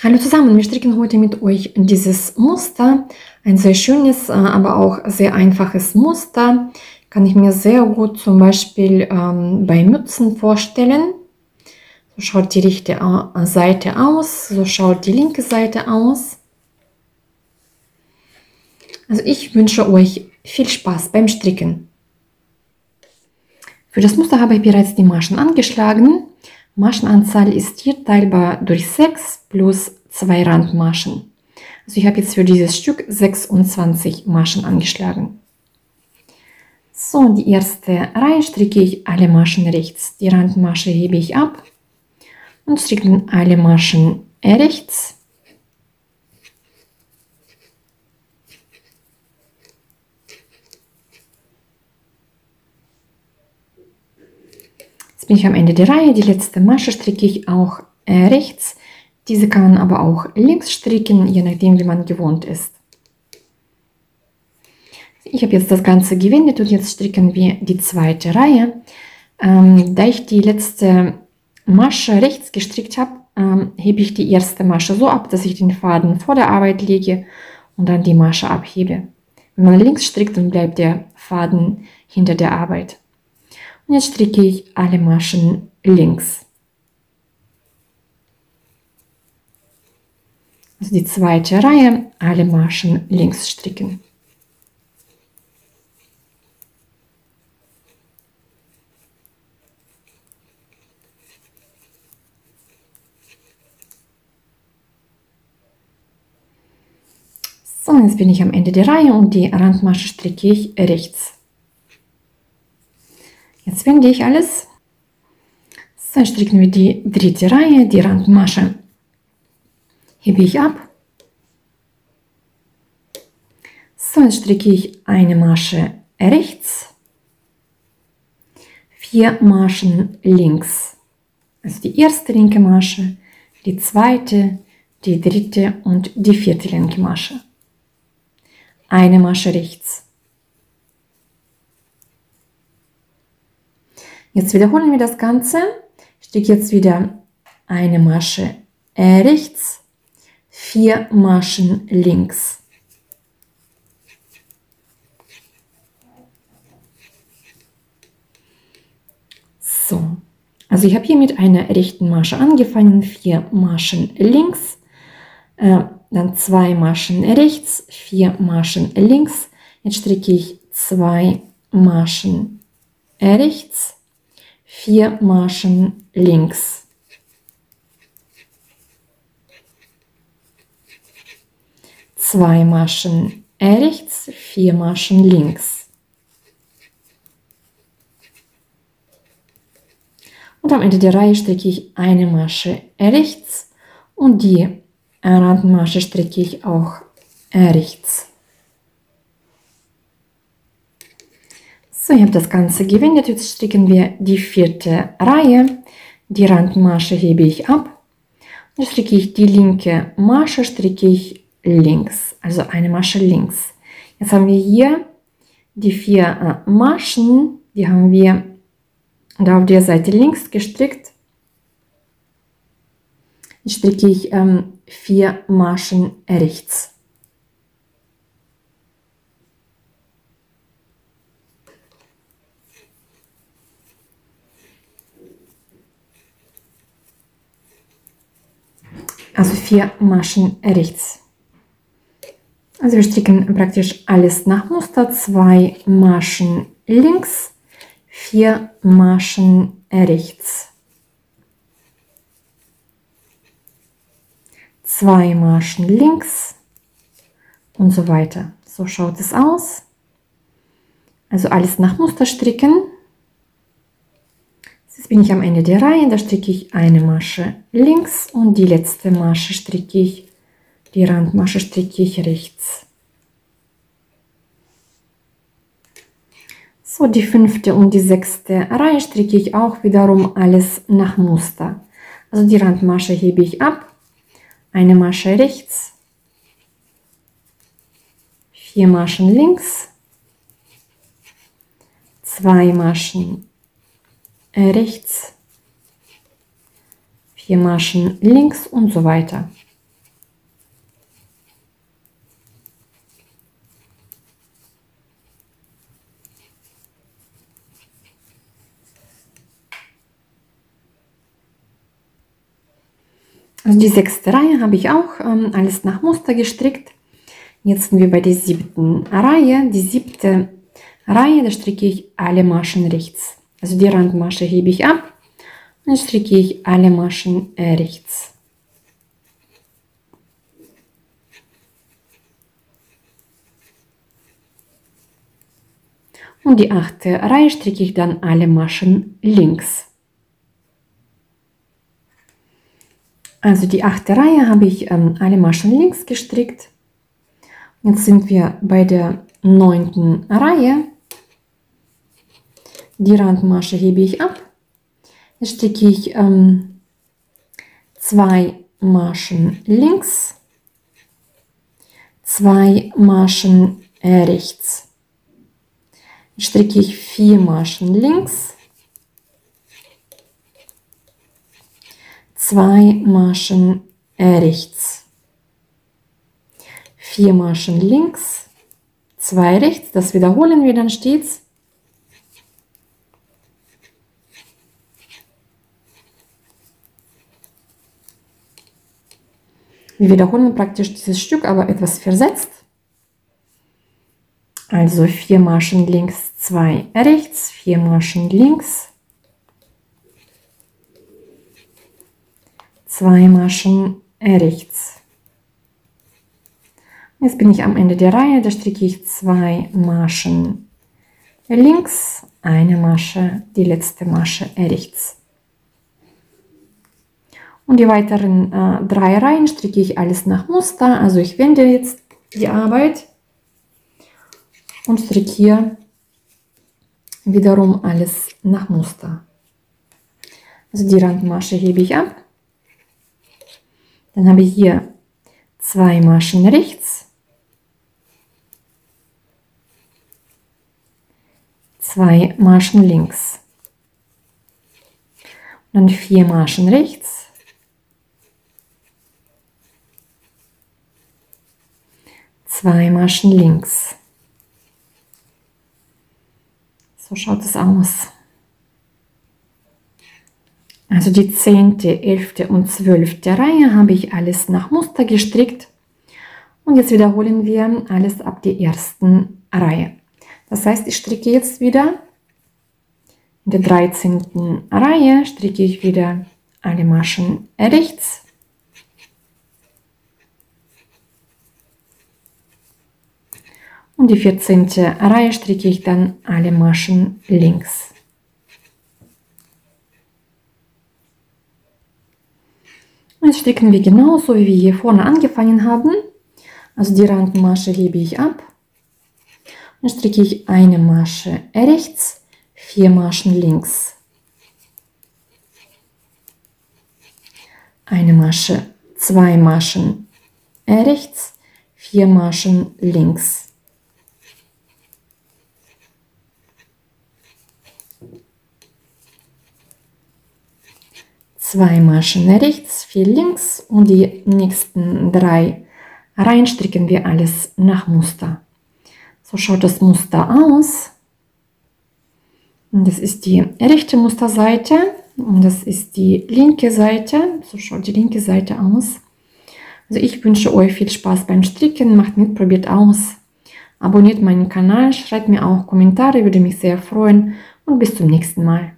Hallo zusammen, wir stricken heute mit euch dieses Muster, ein sehr schönes, aber auch sehr einfaches Muster. Kann ich mir sehr gut zum Beispiel bei Mützen vorstellen. So schaut die rechte Seite aus, so schaut die linke Seite aus. Also ich wünsche euch viel Spaß beim Stricken. Für das Muster habe ich bereits die Maschen angeschlagen. Maschenanzahl ist hier teilbar durch 6 plus 2 Randmaschen. Also ich habe jetzt für dieses Stück 26 Maschen angeschlagen. So, die erste Reihe stricke ich alle Maschen rechts. Die Randmasche hebe ich ab und stricke alle Maschen rechts. Jetzt bin ich am Ende der Reihe. Die letzte Masche stricke ich auch rechts. Diese kann man aber auch links stricken, je nachdem wie man gewohnt ist. Ich habe jetzt das Ganze gewendet und jetzt stricken wir die zweite Reihe. Da ich die letzte Masche rechts gestrickt habe, hebe ich die erste Masche so ab, dass ich den Faden vor der Arbeit lege und dann die Masche abhebe. Wenn man links strickt, dann bleibt der Faden hinter der Arbeit. Und jetzt stricke ich alle Maschen links. Also die zweite Reihe, alle Maschen links stricken. So, jetzt bin ich am Ende der Reihe und die Randmasche stricke ich rechts. Jetzt wende ich alles. So, dann stricken wir die dritte Reihe, die Randmasche hebe ich ab. So, jetzt stricke ich eine Masche rechts, 4 Maschen links. Also die erste linke Masche, die zweite, die dritte und die vierte linke Masche. Eine Masche rechts. Jetzt wiederholen wir das Ganze. Ich stricke jetzt wieder eine Masche rechts, 4 Maschen links. So, also ich habe hier mit einer rechten Masche angefangen, 4 Maschen links, dann 2 Maschen rechts, 4 Maschen links. Jetzt stricke ich 2 Maschen rechts, 4 Maschen links. Zwei Maschen rechts, 4 Maschen links. Und am Ende der Reihe stricke ich eine Masche rechts und die Randmasche stricke ich auch rechts. So, ich habe das Ganze gewendet. Jetzt stricken wir die vierte Reihe. Die Randmasche hebe ich ab. Und stricke ich die linke Masche, stricke ich links, also eine Masche links. Jetzt haben wir hier die 4 Maschen, die haben wir da auf der Seite links gestrickt. Jetzt stricke ich 4 Maschen rechts. Also 4 Maschen rechts. Also wir stricken praktisch alles nach Muster. 2 Maschen links, 4 Maschen rechts. 2 Maschen links und so weiter. So schaut es aus. Also alles nach Muster stricken. Jetzt bin ich am Ende der Reihe, da stricke ich eine Masche links und die letzte Masche stricke ich, die Randmasche stricke ich rechts. So, die 5. und die 6. Reihe stricke ich auch wiederum alles nach Muster. Also die Randmasche hebe ich ab, eine Masche rechts, 4 Maschen links, 2 Maschen rechts, 4 Maschen links und so weiter. Also die 6. Reihe habe ich auch alles nach Muster gestrickt. Jetzt sind wir bei der 7. Reihe. Die 7. Reihe, da stricke ich alle Maschen rechts. Also die Randmasche hebe ich ab und stricke ich alle Maschen rechts. Und die 8. Reihe stricke ich dann alle Maschen links. Also die 8. Reihe habe ich alle Maschen links gestrickt. Jetzt sind wir bei der 9. Reihe. Die Randmasche hebe ich ab. Jetzt stricke ich 2 Maschen links, 2 Maschen rechts. Jetzt stricke ich 4 Maschen links, 2 Maschen rechts, 4 Maschen links, 2 rechts, das wiederholen wir dann stets. Wir wiederholen praktisch dieses Stück, aber etwas versetzt. Also 4 Maschen links, 2 rechts, 4 Maschen links, 2 Maschen rechts. Jetzt bin ich am Ende der Reihe, da stricke ich 2 Maschen links, eine Masche, die letzte Masche rechts. Und die weiteren 3 Reihen stricke ich alles nach Muster. Also ich wende jetzt die Arbeit und stricke hier wiederum alles nach Muster. Also die Randmasche hebe ich ab. Dann habe ich hier 2 Maschen rechts, 2 Maschen links, und dann 4 Maschen rechts, 2 Maschen links. So schaut es aus. Also die 10., 11. und 12. Reihe habe ich alles nach Muster gestrickt. Und jetzt wiederholen wir alles ab der 1. Reihe. Das heißt, ich stricke jetzt wieder in der 13. Reihe, stricke ich wieder alle Maschen rechts. Und die 14. Reihe stricke ich dann alle Maschen links. Und jetzt stricken wir genauso, wie wir hier vorne angefangen haben. Also die Randmasche hebe ich ab. Dann stricke ich eine Masche rechts, 4 Maschen links. Eine Masche, 2 Maschen rechts, 4 Maschen links. 2 Maschen rechts, 4 links und die nächsten 3 Reihen stricken wir alles nach Muster. So schaut das Muster aus. Und das ist die rechte Musterseite und das ist die linke Seite. So schaut die linke Seite aus. Also ich wünsche euch viel Spaß beim Stricken, macht mit, probiert aus. Abonniert meinen Kanal, schreibt mir auch Kommentare, würde mich sehr freuen und bis zum nächsten Mal.